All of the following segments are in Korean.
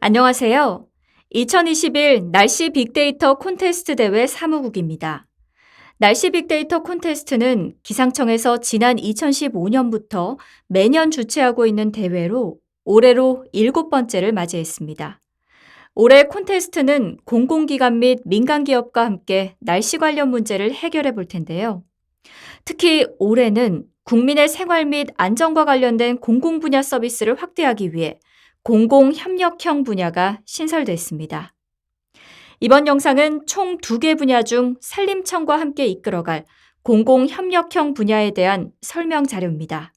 안녕하세요. 2021 날씨 빅데이터 콘테스트 대회 사무국입니다. 날씨 빅데이터 콘테스트는 기상청에서 지난 2015년부터 매년 주최하고 있는 대회로 올해로 7번째를 맞이했습니다. 올해 콘테스트는 공공기관 및 민간기업과 함께 날씨 관련 문제를 해결해 볼 텐데요. 특히 올해는 국민의 생활 및 안전과 관련된 공공 분야 서비스를 확대하기 위해 공공협력형 분야가 신설됐습니다. 이번 영상은 총 2개 분야 중 산림청과 함께 이끌어갈 공공협력형 분야에 대한 설명 자료입니다.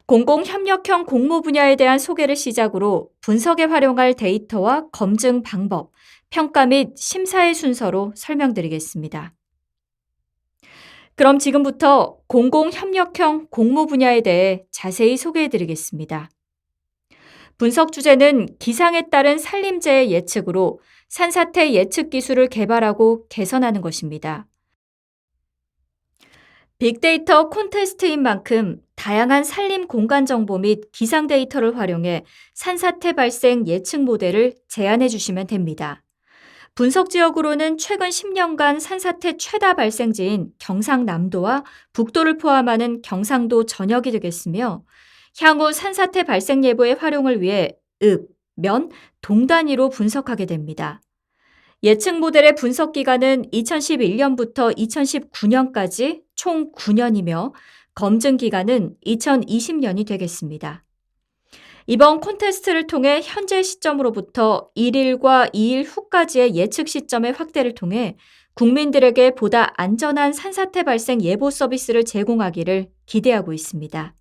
공공협력형 공모 분야에 대한 소개를 시작으로 분석에 활용할 데이터와 검증 방법, 평가 및 심사의 순서로 설명드리겠습니다. 그럼 지금부터 공공협력형 공모 분야에 대해 자세히 소개해드리겠습니다. 분석 주제는 기상에 따른 산림재해 예측으로 산사태 예측 기술을 개발하고 개선하는 것입니다. 빅데이터 콘테스트인 만큼 다양한 산림 공간 정보 및 기상 데이터를 활용해 산사태 발생 예측 모델을 제안해 주시면 됩니다. 분석 지역으로는 최근 10년간 산사태 최다 발생지인 경상남도와 북도를 포함하는 경상도 전역이 되겠으며 향후 산사태 발생 예보의 활용을 위해 읍, 면, 동 단위로 분석하게 됩니다. 예측 모델의 분석 기간은 2011년부터 2019년까지 총 9년이며 검증 기간은 2020년이 되겠습니다. 이번 콘테스트를 통해 현재 시점으로부터 1일과 2일 후까지의 예측 시점의 확대를 통해 국민들에게 보다 안전한 산사태 발생 예보 서비스를 제공하기를 기대하고 있습니다.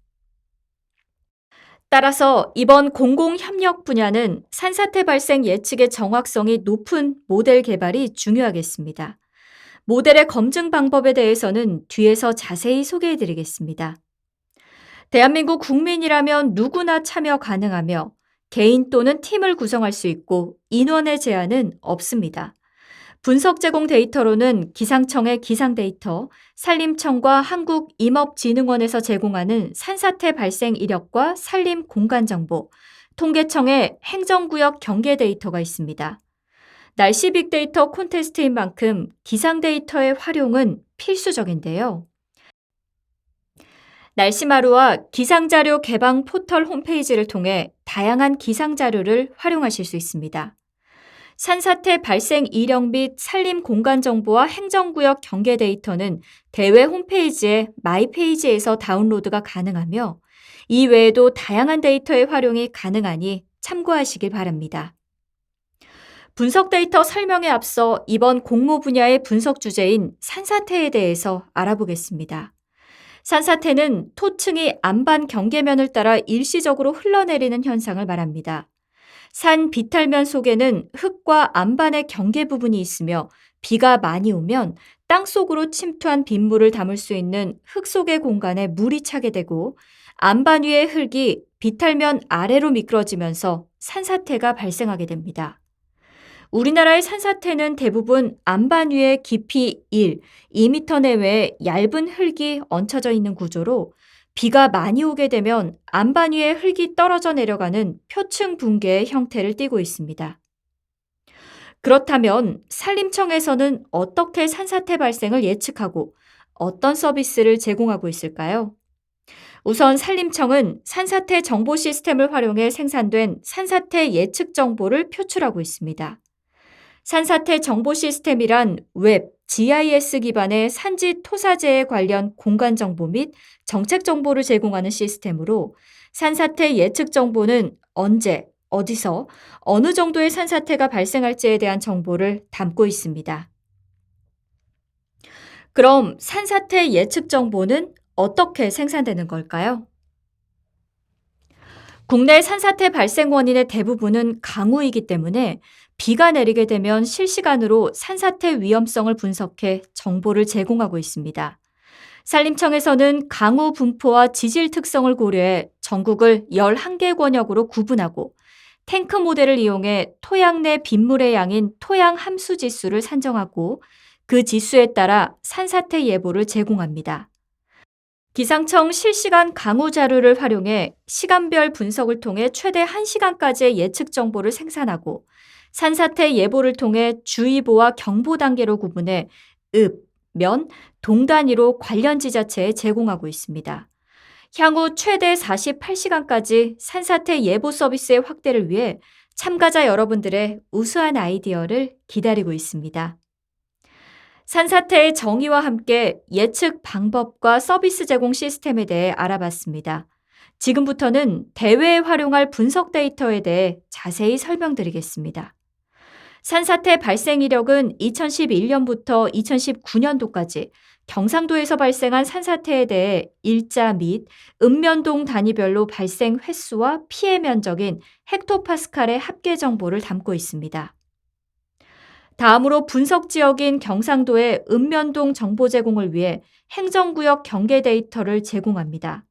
따라서 이번 공공협력 분야는 산사태 발생 예측의 정확성이 높은 모델 개발이 중요하겠습니다. 모델의 검증 방법에 대해서는 뒤에서 자세히 소개해 드리겠습니다. 대한민국 국민이라면 누구나 참여 가능하며 개인 또는 팀을 구성할 수 있고 인원의 제한은 없습니다. 분석 제공 데이터로는 기상청의 기상 데이터, 산림청과 한국임업진흥원에서 제공하는 산사태 발생 이력과 산림 공간 정보, 통계청의 행정구역 경계 데이터가 있습니다. 날씨 빅데이터 콘테스트인 만큼 기상 데이터의 활용은 필수적인데요. 날씨마루와 기상자료 개방 포털 홈페이지를 통해 다양한 기상자료를 활용하실 수 있습니다. 산사태 발생 이력 및 산림 공간 정보와 행정구역 경계 데이터는 대회 홈페이지의 마이 페이지에서 다운로드가 가능하며 이 외에도 다양한 데이터의 활용이 가능하니 참고하시길 바랍니다. 분석 데이터 설명에 앞서 이번 공모 분야의 분석 주제인 산사태에 대해서 알아보겠습니다. 산사태는 토층이 안반 경계면을 따라 일시적으로 흘러내리는 현상을 말합니다. 산 비탈면 속에는 흙과 안반의 경계 부분이 있으며 비가 많이 오면 땅속으로 침투한 빗물을 담을 수 있는 흙 속의 공간에 물이 차게 되고 안반 위의 흙이 비탈면 아래로 미끄러지면서 산사태가 발생하게 됩니다. 우리나라의 산사태는 대부분 안반 위에 깊이 2m 내외의 얇은 흙이 얹혀져 있는 구조로 비가 많이 오게 되면 안반 위에 흙이 떨어져 내려가는 표층 붕괴의 형태를 띠고 있습니다. 그렇다면 산림청에서는 어떻게 산사태 발생을 예측하고 어떤 서비스를 제공하고 있을까요? 우선 산림청은 산사태 정보 시스템을 활용해 생산된 산사태 예측 정보를 표출하고 있습니다. 산사태 정보 시스템이란 웹, GIS 기반의 산지 토사재에 관련 공간 정보 및 정책 정보를 제공하는 시스템으로 산사태 예측 정보는 언제, 어디서, 어느 정도의 산사태가 발생할지에 대한 정보를 담고 있습니다. 그럼 산사태 예측 정보는 어떻게 생산되는 걸까요? 국내 산사태 발생 원인의 대부분은 강우이기 때문에 비가 내리게 되면 실시간으로 산사태 위험성을 분석해 정보를 제공하고 있습니다. 산림청에서는 강우 분포와 지질 특성을 고려해 전국을 11개 권역으로 구분하고 탱크 모델을 이용해 토양 내 빗물의 양인 토양 함수 지수를 산정하고 그 지수에 따라 산사태 예보를 제공합니다. 기상청 실시간 강우 자료를 활용해 시간별 분석을 통해 최대 1시간까지의 예측 정보를 생산하고 산사태 예보를 통해 주의보와 경보 단계로 구분해 읍, 면, 동 단위로 관련 지자체에 제공하고 있습니다. 향후 최대 48시간까지 산사태 예보 서비스의 확대를 위해 참가자 여러분들의 우수한 아이디어를 기다리고 있습니다. 산사태의 정의와 함께 예측 방법과 서비스 제공 시스템에 대해 알아봤습니다. 지금부터는 대회에 활용할 분석 데이터에 대해 자세히 설명드리겠습니다. 산사태 발생 이력은 2011년부터 2019년도까지 경상도에서 발생한 산사태에 대해 일자 및 읍면동 단위별로 발생 횟수와 피해 면적인 헥토파스칼의 합계 정보를 담고 있습니다. 다음으로 분석 지역인 경상도의 읍면동 정보 제공을 위해 행정구역 경계 데이터를 제공합니다.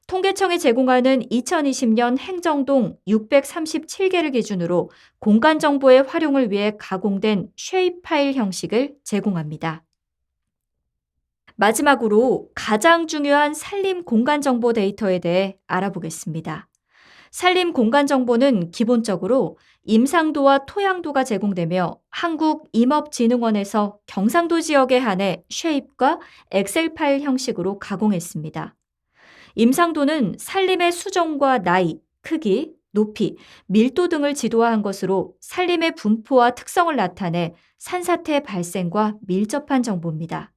통계청이 제공하는 2020년 행정동 637개를 기준으로 공간 정보의 활용을 위해 가공된 쉐입 파일 형식을 제공합니다. 마지막으로 가장 중요한 산림 공간 정보 데이터에 대해 알아보겠습니다. 산림 공간 정보는 기본적으로 임상도와 토양도가 제공되며 한국임업진흥원에서 경상도 지역에 한해 쉐입과 엑셀 파일 형식으로 가공했습니다. 임상도는 산림의 수종과 나이, 크기, 높이, 밀도 등을 지도화한 것으로 산림의 분포와 특성을 나타내 산사태 발생과 밀접한 정보입니다.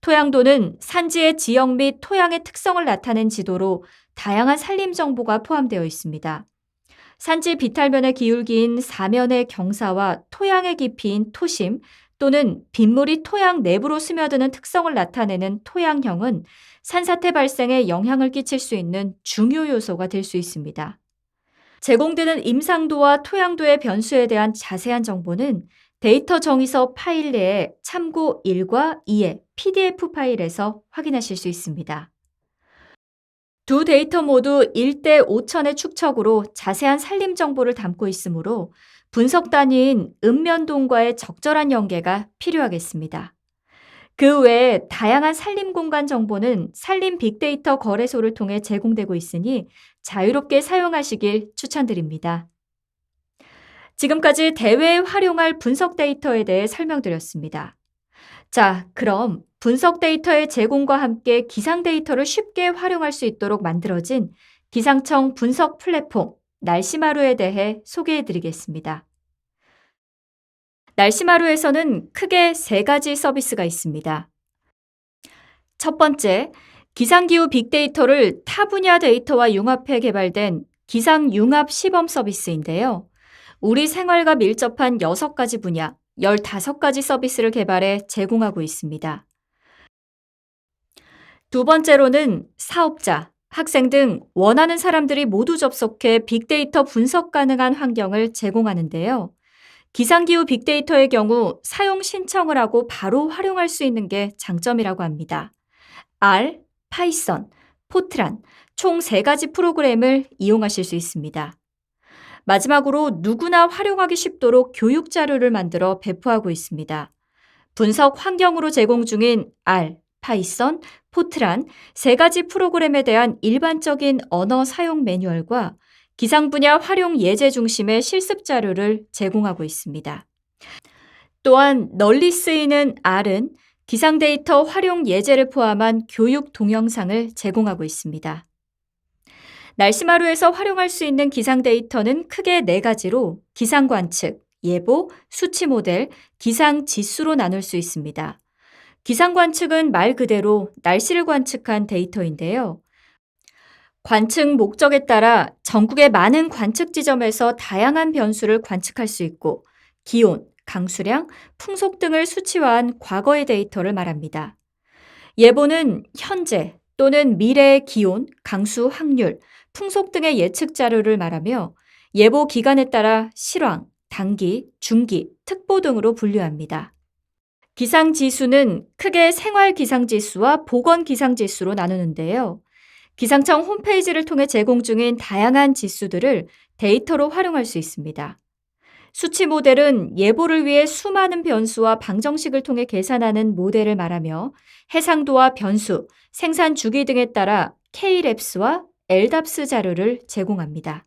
토양도는 산지의 지형 및 토양의 특성을 나타낸 지도로 다양한 산림 정보가 포함되어 있습니다. 산지 비탈면의 기울기인 사면의 경사와 토양의 깊이인 토심 또는 빗물이 토양 내부로 스며드는 특성을 나타내는 토양형은 산사태 발생에 영향을 끼칠 수 있는 중요 요소가 될 수 있습니다. 제공되는 임상도와 토양도의 변수에 대한 자세한 정보는 데이터 정의서 파일 내에 참고 1과 2의 PDF 파일에서 확인하실 수 있습니다. 두 데이터 모두 1대 5천의 축척으로 자세한 산림 정보를 담고 있으므로 분석 단위인 읍면동과의 적절한 연계가 필요하겠습니다. 그 외에 다양한 산림 공간 정보는 산림 빅데이터 거래소를 통해 제공되고 있으니 자유롭게 사용하시길 추천드립니다. 지금까지 대회에 활용할 분석 데이터에 대해 설명드렸습니다. 자, 그럼 분석 데이터의 제공과 함께 기상 데이터를 쉽게 활용할 수 있도록 만들어진 기상청 분석 플랫폼 날씨마루에 대해 소개해 드리겠습니다. 날씨마루에서는 크게 3가지 서비스가 있습니다. 첫 번째, 기상기후 빅데이터를 타 분야 데이터와 융합해 개발된 기상융합 시범 서비스인데요. 우리 생활과 밀접한 6가지 분야, 15가지 서비스를 개발해 제공하고 있습니다. 두 번째로는 사업자, 학생 등 원하는 사람들이 모두 접속해 빅데이터 분석 가능한 환경을 제공하는데요. 기상기후 빅데이터의 경우 사용 신청을 하고 바로 활용할 수 있는 게 장점이라고 합니다. R, 파이썬, 포트란 총 3가지 프로그램을 이용하실 수 있습니다. 마지막으로 누구나 활용하기 쉽도록 교육 자료를 만들어 배포하고 있습니다. 분석 환경으로 제공 중인 R, 파이썬, 포트란 3가지 프로그램에 대한 일반적인 언어 사용 매뉴얼과 기상 분야 활용 예제 중심의 실습 자료를 제공하고 있습니다. 또한 널리 쓰이는 R은 기상 데이터 활용 예제를 포함한 교육 동영상을 제공하고 있습니다. 날씨마루에서 활용할 수 있는 기상 데이터는 크게 4가지로 기상 관측, 예보, 수치 모델, 기상 지수로 나눌 수 있습니다. 기상 관측은 말 그대로 날씨를 관측한 데이터인데요. 관측 목적에 따라 전국의 많은 관측 지점에서 다양한 변수를 관측할 수 있고 기온, 강수량, 풍속 등을 수치화한 과거의 데이터를 말합니다. 예보는 현재 또는 미래의 기온, 강수 확률, 풍속 등의 예측 자료를 말하며 예보 기간에 따라 실황, 단기, 중기, 특보 등으로 분류합니다. 기상지수는 크게 생활기상지수와 보건기상지수로 나누는데요. 기상청 홈페이지를 통해 제공 중인 다양한 지수들을 데이터로 활용할 수 있습니다. 수치 모델은 예보를 위해 수많은 변수와 방정식을 통해 계산하는 모델을 말하며 해상도와 변수, 생산 주기 등에 따라 K-랩스와 LDAPS 자료를 제공합니다.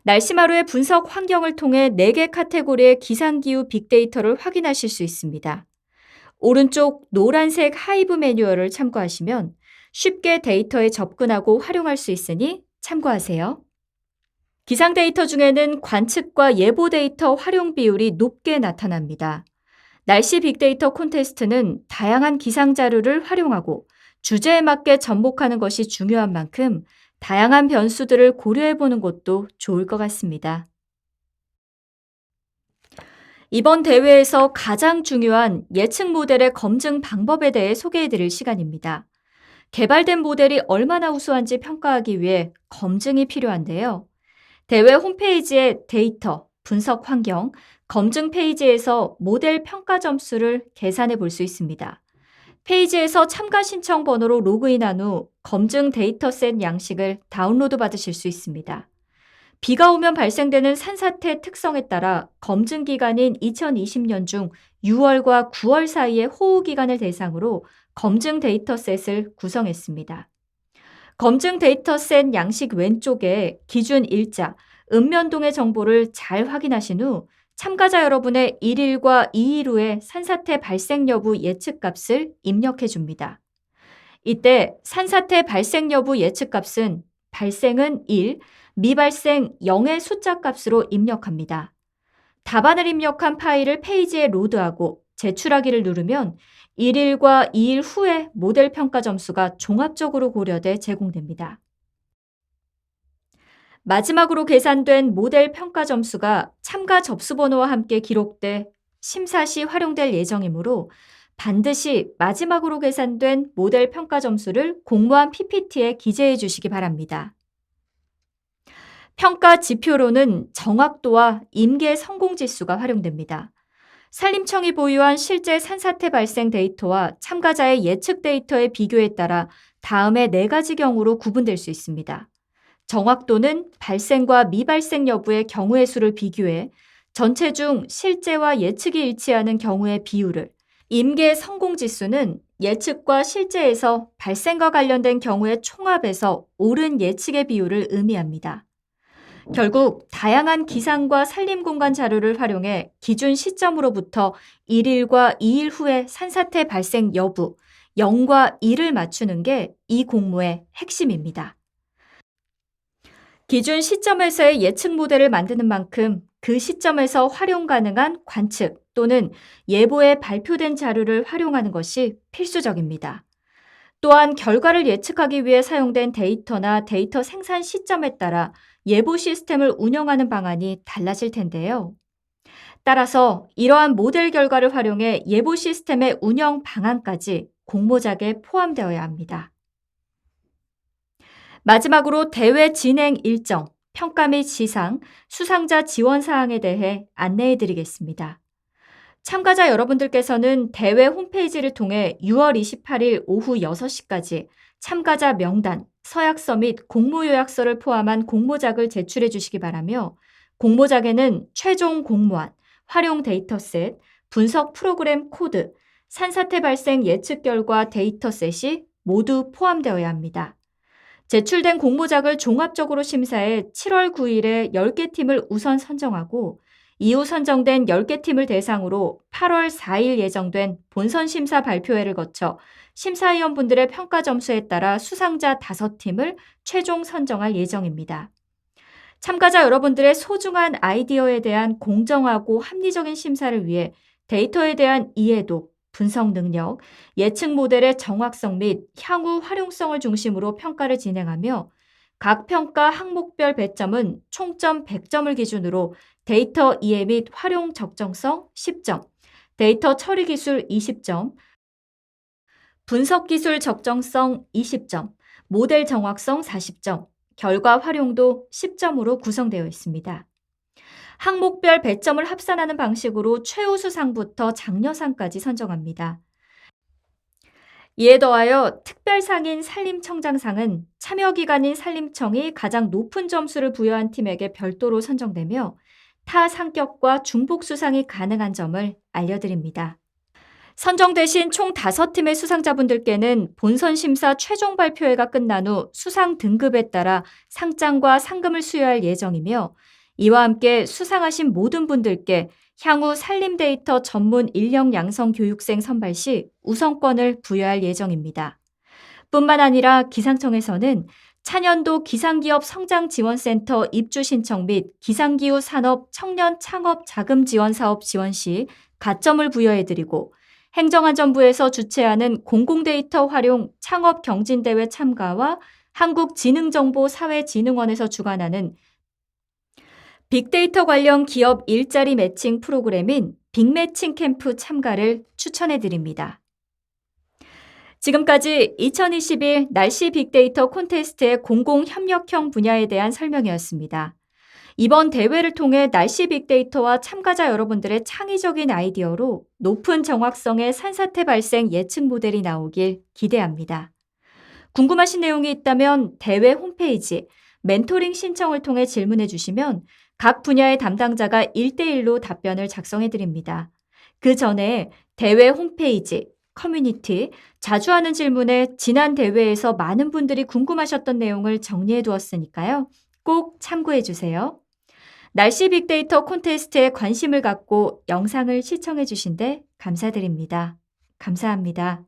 날씨마루의 분석 환경을 통해 4개 카테고리의 기상기후 빅데이터를 확인하실 수 있습니다. 오른쪽 노란색 하이브 매뉴얼을 참고하시면 쉽게 데이터에 접근하고 활용할 수 있으니 참고하세요. 기상 데이터 중에는 관측과 예보 데이터 활용 비율이 높게 나타납니다. 날씨 빅데이터 콘테스트는 다양한 기상 자료를 활용하고 주제에 맞게 접목하는 것이 중요한 만큼 다양한 변수들을 고려해 보는 것도 좋을 것 같습니다. 이번 대회에서 가장 중요한 예측 모델의 검증 방법에 대해 소개해 드릴 시간입니다. 개발된 모델이 얼마나 우수한지 평가하기 위해 검증이 필요한데요. 대회 홈페이지의 데이터, 분석 환경, 검증 페이지에서 모델 평가 점수를 계산해 볼 수 있습니다. 페이지에서 참가 신청 번호로 로그인한 후 검증 데이터셋 양식을 다운로드 받으실 수 있습니다. 비가 오면 발생되는 산사태 특성에 따라 검증 기간인 2020년 중 6월과 9월 사이의 호우 기간을 대상으로 검증 데이터셋을 구성했습니다. 검증 데이터셋 양식 왼쪽에 기준 일자, 읍면동의 정보를 잘 확인하신 후 참가자 여러분의 1일과 2일 후에 산사태 발생 여부 예측값을 입력해 줍니다. 이때 산사태 발생 여부 예측값은 발생은 1, 미발생 0의 숫자 값으로 입력합니다. 답안을 입력한 파일을 페이지에 로드하고 제출하기를 누르면 1일과 2일 후에 모델 평가 점수가 종합적으로 고려돼 제공됩니다. 마지막으로 계산된 모델 평가 점수가 참가 접수 번호와 함께 기록돼 심사 시 활용될 예정이므로 반드시 마지막으로 계산된 모델 평가 점수를 공모한 PPT에 기재해 주시기 바랍니다. 평가 지표로는 정확도와 임계 성공 지수가 활용됩니다. 산림청이 보유한 실제 산사태 발생 데이터와 참가자의 예측 데이터의 비교에 따라 다음의 4가지 경우로 구분될 수 있습니다. 정확도는 발생과 미발생 여부의 경우의 수를 비교해 전체 중 실제와 예측이 일치하는 경우의 비율을, 임계 성공 지수는 예측과 실제에서 발생과 관련된 경우의 총합에서 옳은 예측의 비율을 의미합니다. 결국 다양한 기상과 산림 공간 자료를 활용해 기준 시점으로부터 1일과 2일 후에 산사태 발생 여부 0과 1을 맞추는 게 이 공모의 핵심입니다. 기준 시점에서의 예측 모델을 만드는 만큼 그 시점에서 활용 가능한 관측 또는 예보에 발표된 자료를 활용하는 것이 필수적입니다. 또한 결과를 예측하기 위해 사용된 데이터나 데이터 생산 시점에 따라 예보 시스템을 운영하는 방안이 달라질 텐데요. 따라서 이러한 모델 결과를 활용해 예보 시스템의 운영 방안까지 공모작에 포함되어야 합니다. 마지막으로 대회 진행 일정, 평가 및 시상, 수상자 지원 사항에 대해 안내해 드리겠습니다. 참가자 여러분들께서는 대회 홈페이지를 통해 6월 28일 오후 6시까지 참가자 명단, 서약서 및 공모 요약서를 포함한 공모작을 제출해 주시기 바라며 공모작에는 최종 공모안, 활용 데이터셋, 분석 프로그램 코드, 산사태 발생 예측 결과 데이터셋이 모두 포함되어야 합니다. 제출된 공모작을 종합적으로 심사해 7월 9일에 10개 팀을 우선 선정하고 이후 선정된 10개 팀을 대상으로 8월 4일 예정된 본선 심사 발표회를 거쳐 심사위원분들의 평가 점수에 따라 수상자 5팀을 최종 선정할 예정입니다. 참가자 여러분들의 소중한 아이디어에 대한 공정하고 합리적인 심사를 위해 데이터에 대한 이해도, 분석 능력, 예측 모델의 정확성 및 향후 활용성을 중심으로 평가를 진행하며 각 평가 항목별 배점은 총점 100점을 기준으로 데이터 이해 및 활용 적정성 10점, 데이터 처리 기술 20점, 분석 기술 적정성 20점, 모델 정확성 40점, 결과 활용도 10점으로 구성되어 있습니다. 항목별 배점을 합산하는 방식으로 최우수상부터 장려상까지 선정합니다. 이에 더하여 특별상인 산림청장상은 참여기관인 산림청이 가장 높은 점수를 부여한 팀에게 별도로 선정되며 타 상격과 중복 수상이 가능한 점을 알려드립니다. 선정되신 총 5팀의 수상자분들께는 본선 심사 최종 발표회가 끝난 후 수상 등급에 따라 상장과 상금을 수여할 예정이며, 이와 함께 수상하신 모든 분들께 향후 산림 데이터 전문 인력 양성 교육생 선발 시 우선권을 부여할 예정입니다. 뿐만 아니라 기상청에서는 차년도 기상기업 성장지원센터 입주 신청 및 기상기후 산업 청년 창업 자금 지원 사업 지원 시 가점을 부여해드리고, 행정안전부에서 주최하는 공공데이터 활용 창업 경진대회 참가와 한국지능정보사회진흥원에서 주관하는 빅데이터 관련 기업 일자리 매칭 프로그램인 빅매칭 캠프 참가를 추천해드립니다. 지금까지 2021 날씨 빅데이터 콘테스트의 공공협력형 분야에 대한 설명이었습니다. 이번 대회를 통해 날씨 빅데이터와 참가자 여러분들의 창의적인 아이디어로 높은 정확성의 산사태 발생 예측 모델이 나오길 기대합니다. 궁금하신 내용이 있다면 대회 홈페이지 멘토링 신청을 통해 질문해 주시면 각 분야의 담당자가 1대1로 답변을 작성해 드립니다. 그 전에 대회 홈페이지, 커뮤니티, 자주 하는 질문에 지난 대회에서 많은 분들이 궁금하셨던 내용을 정리해 두었으니까요. 꼭 참고해 주세요. 날씨 빅데이터 콘테스트에 관심을 갖고 영상을 시청해 주신 데 감사드립니다. 감사합니다.